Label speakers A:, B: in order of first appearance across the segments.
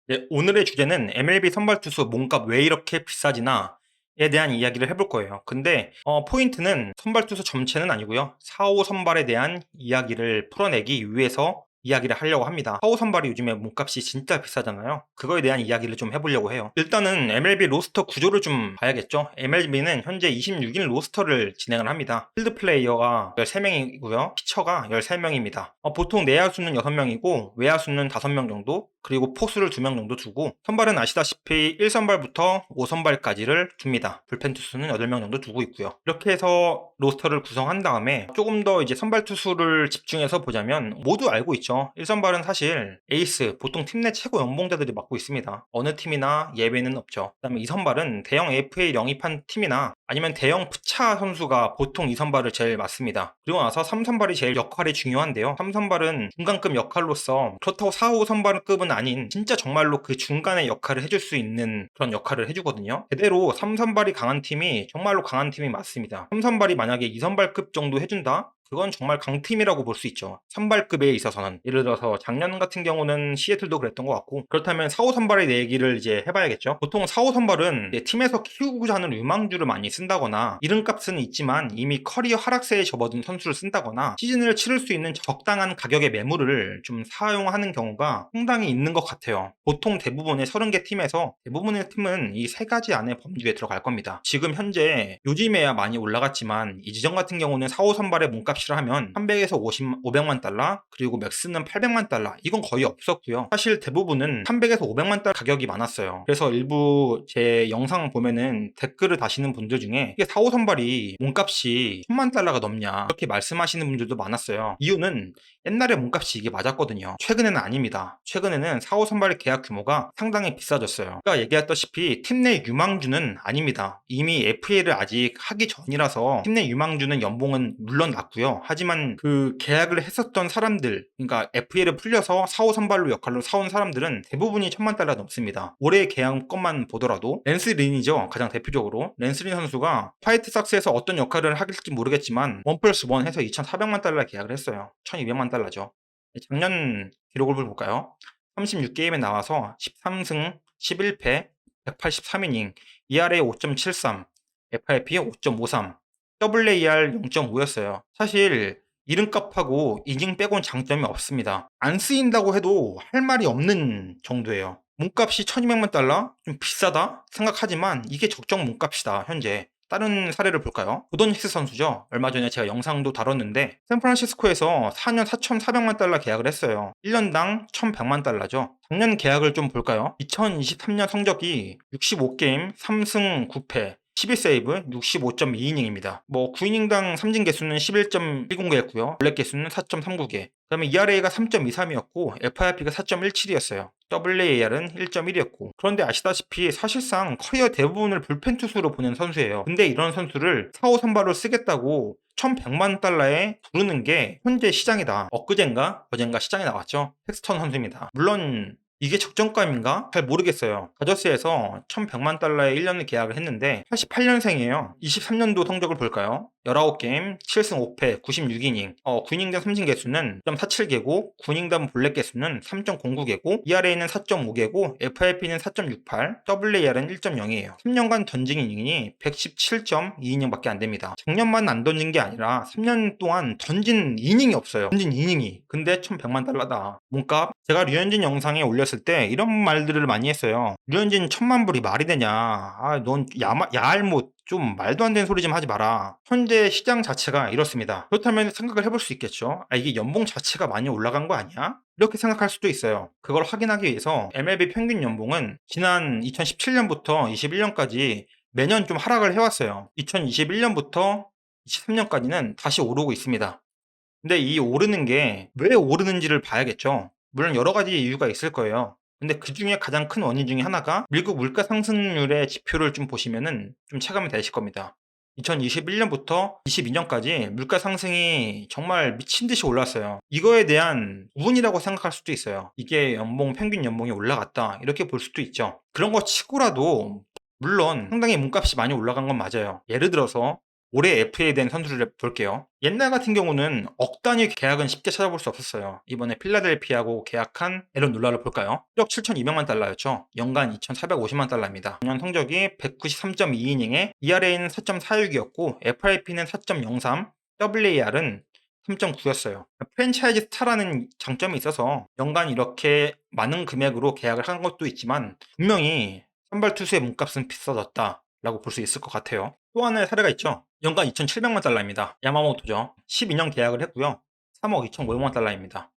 A: 네, 오늘의 주제는 MLB 선발 투수 몸값 왜 이렇게 비싸지나에 대한 이야기를 해볼 거예요. 근데 포인트는 선발 투수 전체는 아니고요. 4호 선발에 대한 이야기를 풀어내기 위해서 이야기를 하려고 합니다. 4호 선발이 요즘에 몸값이 진짜 비싸잖아요. 그거에 대한 이야기를 좀 해보려고 해요. 일단은 MLB 로스터 구조를 좀 봐야겠죠. MLB는 현재 26인 로스터를 진행을 합니다. 필드 플레이어가 13명이고요. 피처가 13명입니다. 보통 내야수는 6명이고 외야수는 5명 정도, 그리고 포수를 2명 정도 두고, 선발은 아시다시피 1선발부터 5선발까지를 둡니다. 불펜 투수는 8명 정도 두고 있고요. 이렇게 해서 로스터를 구성한 다음에 조금 더 이제 선발 투수를 집중해서 보자면, 모두 알고 있죠. 1선발은 사실 에이스, 보통 팀 내 최고 연봉자들이 맡고 있습니다. 어느 팀이나 예외는 없죠. 그다음에 2선발은 대형 FA 영입한 팀이나 아니면 대형 푸차 선수가 보통 2선발을 제일 맡습니다. 그리고 나서 3선발이 제일 역할이 중요한데요. 3선발은 중간급 역할로서, 그렇다고 4, 5선발급은 아닌 진짜 정말로 그 중간의 역할을 해줄 수 있는 그런 역할을 해주거든요. 제대로 3선발이 강한 팀이 정말로 강한 팀이 맞습니다. 3선발이 만약에 2선발급 정도 해준다? 그건 정말 강팀이라고 볼 수 있죠. 선발급에 있어서는. 예를 들어서 작년 같은 경우는 시애틀도 그랬던 것 같고, 그렇다면 4, 5선발의 얘기를 이제 해봐야겠죠. 보통 4, 5선발은 팀에서 키우고자 하는 유망주를 많이 쓴다거나, 이름값은 있지만 이미 커리어 하락세에 접어든 선수를 쓴다거나, 시즌을 치를 수 있는 적당한 가격의 매물을 좀 사용하는 경우가 상당히 있는 것 같아요. 보통 대부분의 30개 팀에서 대부분의 팀은 이 세 가지 안에 범주에 들어갈 겁니다. 지금 현재 요즘에야 많이 올라갔지만 이지전 같은 경우는 4, 5선발의 몸값이라 하면 300에서 500만 달러, 그리고 맥스는 800만 달러, 이건 거의 없었고요. 사실 대부분은 300에서 500만 달러 가격이 많았어요. 그래서 일부 제 영상 보면은 댓글을 다시는 분들 중에 이게 4, 5선발이 몸값이 1000만 달러가 넘냐 이렇게 말씀하시는 분들도 많았어요. 이유는 옛날에 몸값이 이게 맞았거든요. 최근에는 아닙니다. 최근에는 4, 5선발의 계약 규모가 상당히 비싸졌어요. 아까 얘기했다시피 팀 내 유망주는 아닙니다. 이미 FA를 아직 하기 전이라서 팀 내 유망주는 연봉은 물론 낮고요. 하지만 그 계약을 했었던 사람들, 그러니까 FA를 풀려서 4, 5선발로 역할로 사온 사람들은 대부분이 1000만 달러 넘습니다. 올해 계약건만 보더라도 랜스 린이죠. 가장 대표적으로 랜스 린 선수가 화이트삭스에서 어떤 역할을 하길지 모르겠지만 1+1 해서 2400만 달러 계약을 했어요. 1200만 달러죠. 작년 기록을 볼까요? 36게임에 나와서 13승 11패 183이닝, ERA 5.73, FIP 5.53, WAR 0.5였어요. 사실 이름값하고 이닝 빼곤 장점이 없습니다. 안 쓰인다고 해도 할 말이 없는 정도예요. 몸값이 1200만 달러? 좀 비싸다? 생각하지만 이게 적정 몸값이다, 현재. 다른 사례를 볼까요? 고던 힉스 선수죠. 얼마 전에 제가 영상도 다뤘는데 샌프란시스코에서 4년 4,400만 달러 계약을 했어요. 1년당 1,100만 달러죠. 작년 계약을 좀 볼까요? 2023년 성적이 65게임 3승 9패 12세이브 65.2이닝입니다. 9이닝당 삼진 개수는 11.10개였고요. 블랙 개수는 4.39개. 그 다음에 ERA가 3.23이었고 FIP가 4.17이었어요. WAR은 1.1이었고. 그런데 아시다시피 사실상 커리어 대부분을 불펜 투수로 보낸 선수예요. 근데 이런 선수를 4, 5 선발로 쓰겠다고 1100만 달러에 부르는 게 현재 시장이다. 엊그젠가 어젠가 시장에 나왔죠. 텍스턴 선수입니다. 물론 이게 적정감인가? 잘 모르겠어요. 다저스에서 1100만 달러에 1년을 계약을 했는데 88년생이에요. 23년도 성적을 볼까요? 19게임, 7승 5패, 96이닝. 9이닝당 삼진 개수는 0.47개고 9이닝당 볼넷 개수는 3.09개고 ERA는 4.5개고 FIP는 4.68, WAR은 1.0이에요. 3년간 던진 이닝이 117.2이닝밖에 안 됩니다. 작년만 안 던진 게 아니라 3년 동안 던진 이닝이 없어요. 던진 이닝이. 근데 1100만 달러다. 몸값? 제가 류현진 영상에 올렸을 때 이런 말들을 많이 했어요. 류현진 1000만 불이 말이 되냐. 넌 야알못 좀 말도 안 되는 소리 좀 하지 마라. 현재 시장 자체가 이렇습니다. 그렇다면 생각을 해볼 수 있겠죠. 이게 연봉 자체가 많이 올라간 거 아니야? 이렇게 생각할 수도 있어요. 그걸 확인하기 위해서 MLB 평균 연봉은 지난 2017년부터 21년까지 매년 좀 하락을 해왔어요. 2021년부터 23년까지는 다시 오르고 있습니다. 근데 이 오르는 게 왜 오르는지를 봐야겠죠. 물론 여러 가지 이유가 있을 거예요. 근데 그 중에 가장 큰 원인 중에 하나가 미국 물가 상승률의 지표를 좀 보시면은 좀 체감이 되실 겁니다. 2021년부터 22년까지 물가 상승이 정말 미친 듯이 올랐어요. 이거에 대한 부분이라고 생각할 수도 있어요. 이게 평균 연봉이 올라갔다, 이렇게 볼 수도 있죠. 그런 거 치고라도 물론 상당히 몸값이 많이 올라간 건 맞아요. 예를 들어서 올해 FA에 된 선수를 볼게요. 옛날 같은 경우는 억 단위 계약은 쉽게 찾아볼 수 없었어요. 이번에 필라델피아하고 계약한 에런 놀라를 볼까요? 1억 7,200만 달러였죠. 연간 2,450만 달러입니다. 작년 성적이 193.2이닝에 ERA는 4.46이었고 FIP는 4.03, WAR은 3.9였어요. 프랜차이즈 스타라는 장점이 있어서 연간 이렇게 많은 금액으로 계약을 한 것도 있지만 분명히 선발 투수의 몸값은 비싸졌다 라고 볼 수 있을 것 같아요. 또 하나의 사례가 있죠. 연간 2,700만 달러입니다. 야마모토죠. 12년 계약을 했고요. 3억 2,500만 달러입니다.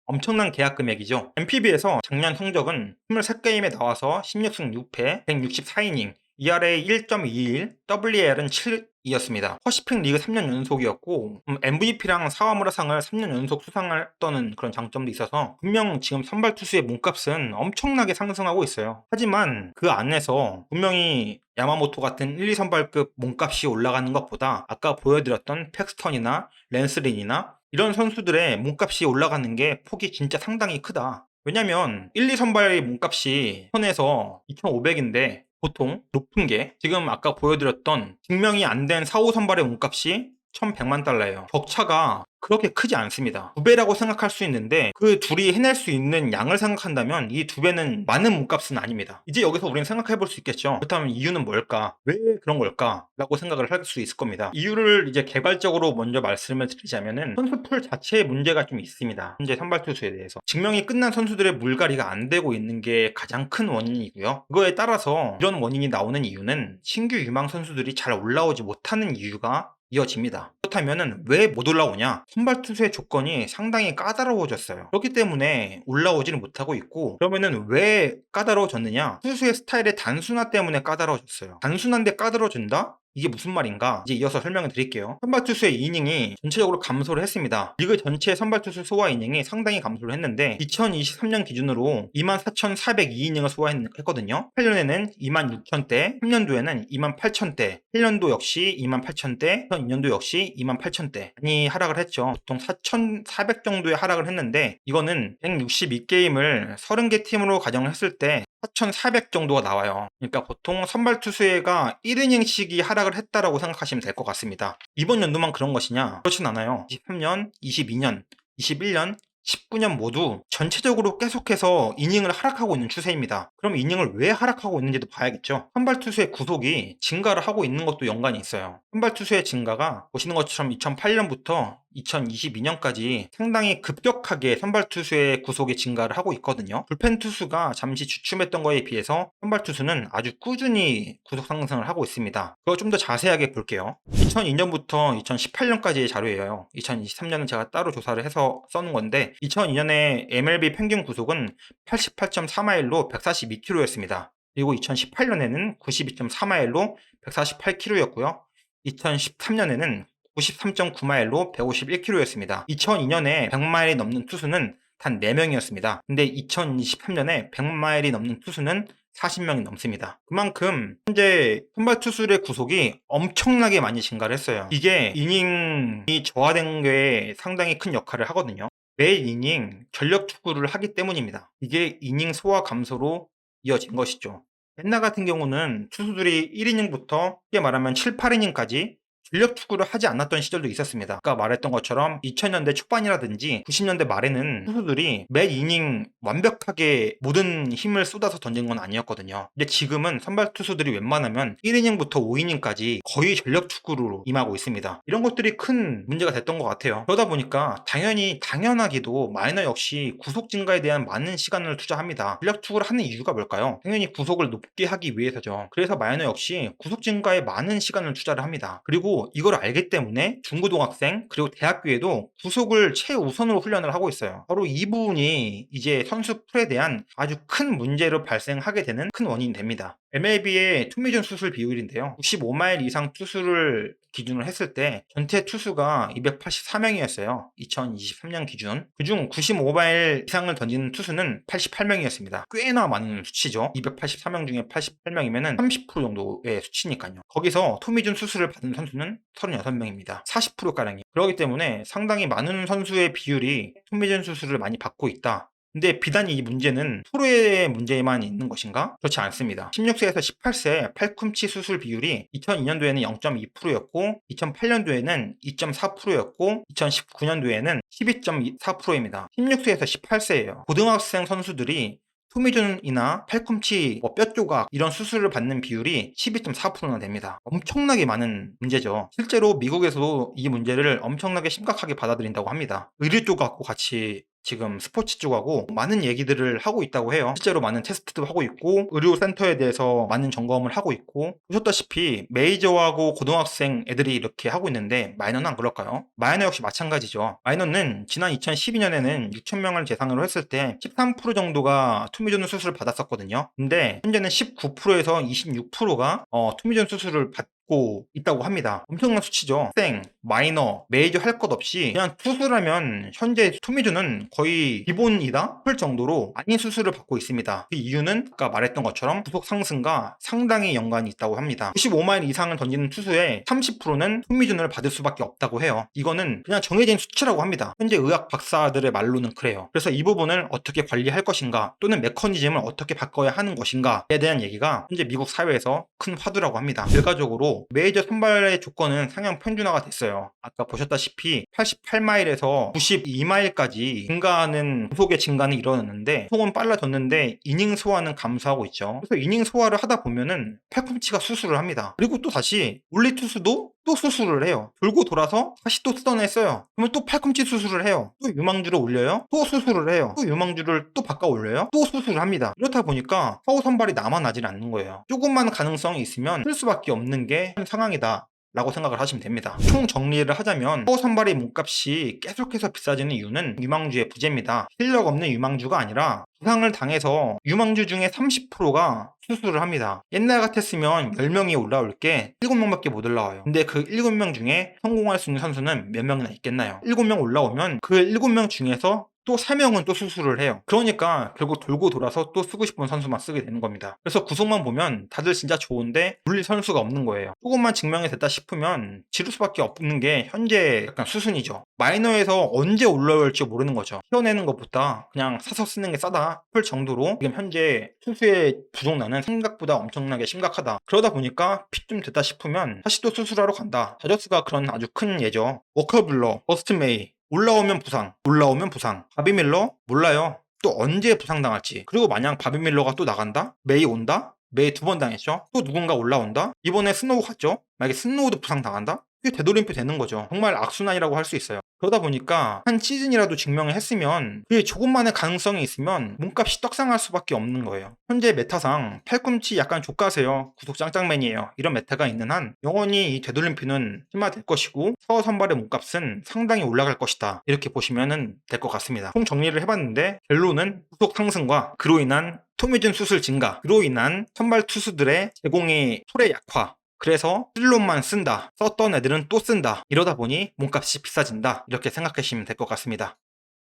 A: 엄청난 계약 금액이죠. NPB에서 작년 성적은 23게임에 나와서 16승 6패, 164이닝, ERA 1.21, WAR은 7이었습니다. 퍼시픽 리그 3년 연속이었고 MVP랑 사와무라상을 3년 연속 수상했던 그런 장점도 있어서 분명 지금 선발 투수의 몸값은 엄청나게 상승하고 있어요. 하지만 그 안에서 분명히 야마모토 같은 1, 2선발급 몸값이 올라가는 것보다 아까 보여드렸던 팩스턴이나 랜스린이나 이런 선수들의 몸값이 올라가는 게 폭이 진짜 상당히 크다. 왜냐면 1, 2선발의 몸값이 선에서 2,500인데 보통 높은 게 지금 아까 보여드렸던 증명이 안 된 4, 5선발의 몸값이 1,100만 달러예요. 격차가 그렇게 크지 않습니다. 2배라고 생각할 수 있는데 그 둘이 해낼 수 있는 양을 생각한다면 이 2배는 많은 몸값은 아닙니다. 이제 여기서 우리는 생각해 볼 수 있겠죠. 그렇다면 이유는 뭘까? 왜 그런 걸까? 라고 생각을 할 수 있을 겁니다. 이유를 이제 개발적으로 먼저 말씀을 드리자면은 선수풀 자체에 문제가 좀 있습니다. 현재 선발 투수에 대해서. 증명이 끝난 선수들의 물갈이가 안 되고 있는 게 가장 큰 원인이고요. 그거에 따라서 이런 원인이 나오는 이유는 신규 유망 선수들이 잘 올라오지 못하는 이유가 이어집니다. 그렇다면 왜 못 올라오냐? 선발 투수의 조건이 상당히 까다로워졌어요. 그렇기 때문에 올라오지는 못하고 있고 그러면은 왜 까다로워졌느냐? 투수의 스타일의 단순화 때문에 까다로워졌어요. 단순한데 까다로워진다? 이게 무슨 말인가? 이제 이어서 설명을 드릴게요. 선발 투수의 이닝이 전체적으로 감소를 했습니다. 리그 전체 선발 투수 소화 이닝이 상당히 감소를 했는데 2023년 기준으로 24,402이닝을 소화했거든요. 8년에는 26,000대, 3년도에는 28,000대, 1년도 역시 28,000대, 2002년도 역시 28,000대 많이 하락을 했죠. 보통 4,400 정도의 하락을 했는데 이거는 162게임을 30개 팀으로 가정을 했을 때 4,400 정도가 나와요. 그러니까 보통 선발 투수가 1이닝씩이 하락을 했다라고 생각하시면 될 것 같습니다. 이번 연도만 그런 것이냐? 그렇진 않아요. 23년, 22년, 21년, 19년 모두 전체적으로 계속해서 이닝을 하락하고 있는 추세입니다. 그럼 이닝을 왜 하락하고 있는지도 봐야겠죠. 선발 투수의 구속이 증가를 하고 있는 것도 연관이 있어요. 선발 투수의 증가가 보시는 것처럼 2008년부터 2022년까지 상당히 급격하게 선발 투수의 구속이 증가를 하고 있거든요. 불펜 투수가 잠시 주춤했던 거에 비해서 선발 투수는 아주 꾸준히 구속 상승을 하고 있습니다. 그거 좀 더 자세하게 볼게요. 2002년부터 2018년까지의 자료예요. 2023년은 제가 따로 조사를 해서 써놓은 건데 2002년에 MLB 평균 구속은 88.3마일로 142km였습니다. 그리고 2018년에는 92.4마일로 148km였고요. 2013년에는 93.9마일로 151km였습니다. 2002년에 100마일이 넘는 투수는 단 4명이었습니다. 근데 2023년에 100마일이 넘는 투수는 40명이 넘습니다. 그만큼 현재 선발 투수의 구속이 엄청나게 많이 증가를 했어요. 이게 이닝이 저하된 게 상당히 큰 역할을 하거든요. 매 이닝 전력 투구를 하기 때문입니다. 이게 이닝 소화 감소로 이어진 것이죠. 옛날 같은 경우는 투수들이 1이닝부터 쉽게 말하면 7, 8이닝까지 전력 투구를 하지 않았던 시절도 있었습니다. 아까 말했던 것처럼 2000년대 초반이라든지 90년대 말에는 투수들이 매 이닝 완벽하게 모든 힘을 쏟아서 던진 건 아니었거든요. 근데 지금은 선발 투수들이 웬만하면 1이닝부터 5이닝까지 거의 전력 투구로 임하고 있습니다. 이런 것들이 큰 문제가 됐던 것 같아요. 그러다 보니까 당연하게도 마이너 역시 구속 증가에 대한 많은 시간을 투자합니다. 전력 투구를 하는 이유가 뭘까요? 당연히 구속을 높게 하기 위해서죠. 그래서 마이너 역시 구속 증가에 많은 시간을 투자를 합니다. 그리고 이걸 알기 때문에 중고등학생 그리고 대학교에도 구속을 최우선으로 훈련을 하고 있어요. 바로 이 부분이 이제 선수 풀에 대한 아주 큰 문제로 발생하게 되는 큰 원인이 됩니다. MLB의 투미준 수술 비율인데요. 95마일 이상 투수를 기준으로 했을 때 전체 투수가 284명이었어요. 2023년 기준. 그중 95마일 이상을 던지는 투수는 88명이었습니다. 꽤나 많은 수치죠. 284명 중에 88명이면 30% 정도의 수치니까요. 거기서 토미준 수술을 받은 선수는 36명입니다. 40%가량이에요. 그렇기 때문에 상당히 많은 선수의 비율이 토미준 수술을 많이 받고 있다. 근데 비단 이 문제는 프로의 문제에만 있는 것인가? 그렇지 않습니다. 16세에서 18세 팔꿈치 수술 비율이 2002년도에는 0.2%였고 2008년도에는 2.4%였고 2019년도에는 12.4%입니다. 16세에서 18세예요. 고등학생 선수들이 토미존이나 팔꿈치, 뼈 조각 이런 수술을 받는 비율이 12.4%나 됩니다. 엄청나게 많은 문제죠. 실제로 미국에서도 이 문제를 엄청나게 심각하게 받아들인다고 합니다. 의료 쪽하고 같이 지금 스포츠 쪽하고 많은 얘기들을 하고 있다고 해요. 실제로 많은 테스트도 하고 있고 의료센터에 대해서 많은 점검을 하고 있고, 보셨다시피 메이저하고 고등학생 애들이 이렇게 하고 있는데 마이너는 안 그럴까요? 마이너 역시 마찬가지죠. 마이너는 지난 2012년에는 6,000명을 대상으로 했을 때 13% 정도가 토미존 수술을 받았었거든요. 근데 현재는 19%에서 26%가 토미존 수술을 받고 있다고 합니다. 엄청난 수치죠. 학생, 마이너, 메이저 할 것 없이 그냥 수술하면 현재 토미존은 거의 기본이다 싶을 정도로 많은 수술을 받고 있습니다. 그 이유는 아까 말했던 것처럼 구속 상승과 상당히 연관이 있다고 합니다. 95마일 이상을 던지는 투수의 30%는 토미존을 받을 수밖에 없다고 해요. 이거는 그냥 정해진 수치라고 합니다. 현재 의학 박사들의 말로는 그래요. 그래서 이 부분을 어떻게 관리할 것인가, 또는 메커니즘을 어떻게 바꿔야 하는 것인가에 대한 얘기가 현재 미국 사회에서 큰 화두라고 합니다. 결과적으로 메이저 선발의 조건은 상향 평준화가 됐어요. 아까 보셨다시피 88마일에서 92마일까지 증가하는 구속의 증가는 일어났는데 속은 빨라졌는데 이닝 소화는 감소하고 있죠. 그래서 이닝 소화를 하다 보면은 팔꿈치가 수술을 합니다. 그리고 또 다시 물리 투수도 또 수술을 해요. 돌고 돌아서 다시 또 뜯어냈어요. 그러면 또 팔꿈치 수술을 해요. 또 유망주를 올려요. 또 수술을 해요. 또 유망주를 또 바꿔 올려요. 또 수술을 합니다. 이렇다 보니까 파워 선발이 남아나질 않는 거예요. 조금만 가능성이 있으면 쓸 수밖에 없는 게 현 상황이다 라고 생각을 하시면 됩니다. 총 정리를 하자면 파워 선발의 몸값이 계속해서 비싸지는 이유는 유망주의 부재입니다. 실력 없는 유망주가 아니라 부상을 당해서 유망주 중에 30%가 수술을 합니다. 옛날 같았으면 10명이 올라올 게 7명밖에 못 올라와요. 근데 그 7명 중에 성공할 수 있는 선수는 몇 명이나 있겠나요? 7명 올라오면 그 7명 중에서 또 3명은 또 수술을 해요. 그러니까 결국 돌고 돌아서 또 쓰고 싶은 선수만 쓰게 되는 겁니다. 그래서 구속만 보면 다들 진짜 좋은데 물릴 선수가 없는 거예요. 조금만 증명이 됐다 싶으면 지를 수밖에 없는 게 현재 약간 수순이죠. 마이너에서 언제 올라올지 모르는 거죠. 키워내는 것보다 그냥 사서 쓰는 게 싸다 싶을 정도로 지금 현재 투수의 부족난은 생각보다 엄청나게 심각하다. 그러다 보니까 핏 좀 됐다 싶으면 다시 또 수술하러 간다. 다저스가 그런 아주 큰 예죠. 워커블러, 버스트 메이, 올라오면 부상, 올라오면 부상. 바비 밀러? 몰라요. 또 언제 부상당할지. 그리고 만약 바비 밀러가 또 나간다? 메이 온다? 메이 2번 당했죠? 또 누군가 올라온다? 이번에 스노우 갔죠? 만약에 스노우도 부상당한다? 이게 되돌림표 되는 거죠. 정말 악순환이라고 할 수 있어요. 그러다 보니까 한 시즌이라도 증명을 했으면 그게 조금만의 가능성이 있으면 몸값이 떡상할 수밖에 없는 거예요. 현재 메타상 팔꿈치 약간 족가세요. 구속 짱짱맨이에요. 이런 메타가 있는 한 영원히 이 되돌림표는 심화될 것이고 서어 선발의 몸값은 상당히 올라갈 것이다. 이렇게 보시면 될 것 같습니다. 총 정리를 해봤는데 결론은 구속 상승과 그로 인한 토미존 수술 증가, 그로 인한 선발 투수들의 제공의 소래 약화, 그래서 실론만 쓴다, 썼던 애들은 또 쓴다, 이러다 보니 몸값이 비싸진다, 이렇게 생각하시면 될 것 같습니다.